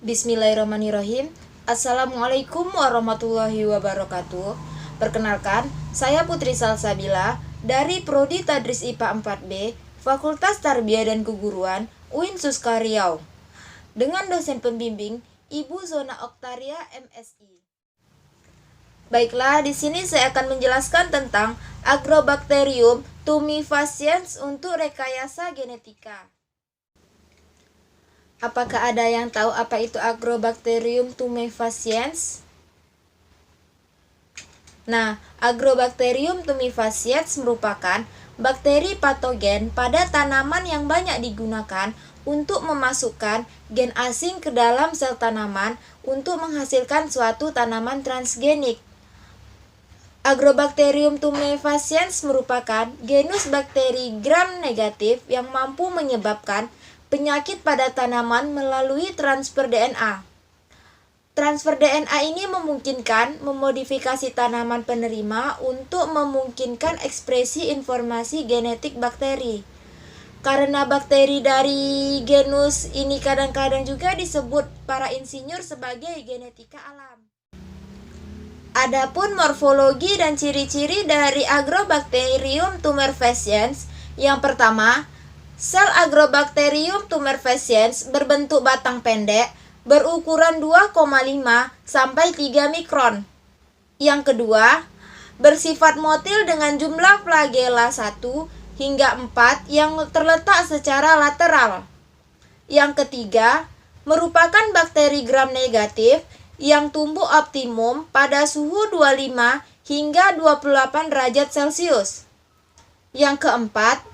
Bismillahirrahmanirrahim. Assalamualaikum warahmatullahi wabarakatuh. Perkenalkan, saya Putri Salsabila dari Prodi Tadris IPA 4B, Fakultas Tarbiyah dan Keguruan, UIN Suska Riau. Dengan dosen pembimbing Ibu Zona Oktaria MSI. Baiklah, di sini saya akan menjelaskan tentang Agrobacterium tumefaciens untuk rekayasa genetika. Apakah ada yang tahu apa itu Agrobacterium tumefaciens? Nah, Agrobacterium tumefaciens merupakan bakteri patogen pada tanaman yang banyak digunakan untuk memasukkan gen asing ke dalam sel tanaman untuk menghasilkan suatu tanaman transgenik. Agrobacterium tumefaciens merupakan genus bakteri gram negatif yang mampu menyebabkan penyakit pada tanaman melalui transfer DNA. Transfer DNA ini memungkinkan memodifikasi tanaman penerima untuk memungkinkan ekspresi informasi genetik bakteri. Karena bakteri dari genus ini kadang-kadang juga disebut para insinyur sebagai genetika alam. Adapun morfologi dan ciri-ciri dari Agrobacterium tumefaciens, yang pertama, sel Agrobacterium tumefaciens berbentuk batang pendek berukuran 2,5 sampai 3 mikron. Yang kedua, bersifat motil dengan jumlah flagella 1 hingga 4 yang terletak secara lateral. Yang ketiga, merupakan bakteri gram negatif yang tumbuh optimum pada suhu 25 hingga 28 derajat Celcius. Yang keempat,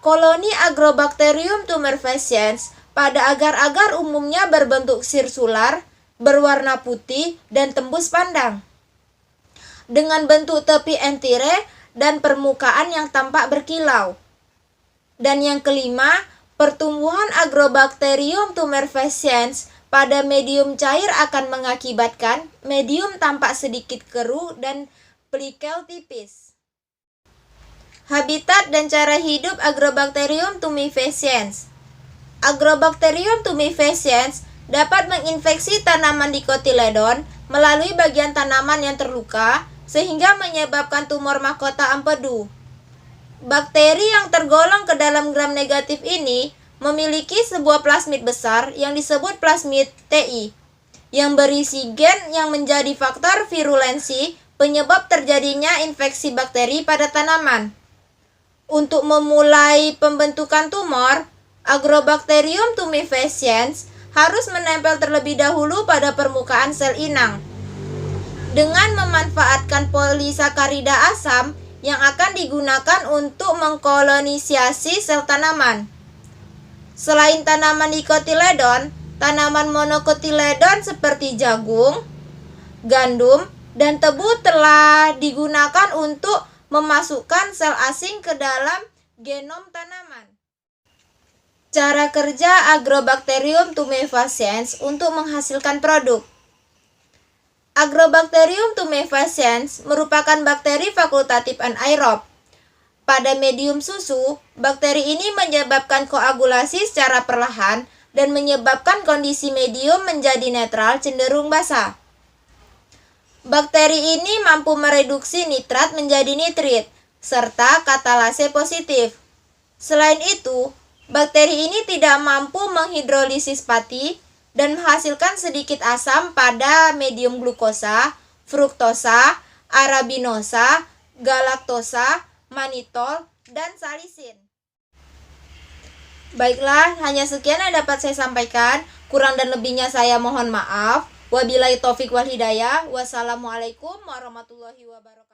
koloni Agrobacterium tumefaciens pada agar-agar umumnya berbentuk sirkular, berwarna putih, dan tembus pandang, dengan bentuk tepi entire dan permukaan yang tampak berkilau. Dan yang kelima, pertumbuhan Agrobacterium tumefaciens pada medium cair akan mengakibatkan medium tampak sedikit keruh dan pelikel tipis. Habitat dan cara hidup Agrobacterium tumefaciens. Agrobacterium tumefaciens dapat menginfeksi tanaman dikotiledon melalui bagian tanaman yang terluka sehingga menyebabkan tumor mahkota empedu. Bakteri yang tergolong ke dalam gram negatif ini memiliki sebuah plasmid besar yang disebut plasmid Ti yang berisi gen yang menjadi faktor virulensi penyebab terjadinya infeksi bakteri pada tanaman. Untuk memulai pembentukan tumor, Agrobacterium tumefaciens harus menempel terlebih dahulu pada permukaan sel inang dengan memanfaatkan polisakarida asam yang akan digunakan untuk mengkolonisasi sel tanaman. Selain tanaman dikotiledon, tanaman monokotiledon seperti jagung, gandum, dan tebu telah digunakan untuk memasukkan sel asing ke dalam genom tanaman. Cara kerja Agrobacterium tumefaciens untuk menghasilkan produk. Agrobacterium tumefaciens merupakan bakteri fakultatif anaerob. Pada medium susu, bakteri ini menyebabkan koagulasi secara perlahan dan menyebabkan kondisi medium menjadi netral cenderung basah. Bakteri ini mampu mereduksi nitrat menjadi nitrit, serta katalase positif. Selain itu, bakteri ini tidak mampu menghidrolisis pati dan menghasilkan sedikit asam pada medium glukosa, fruktosa, arabinosa, galaktosa, manitol, dan salisin. Baiklah, hanya sekian yang dapat saya sampaikan. Kurang dan lebihnya saya mohon maaf. Wabillahi taufik wal hidayah. Wassalamualaikum warahmatullahi wabarakatuh.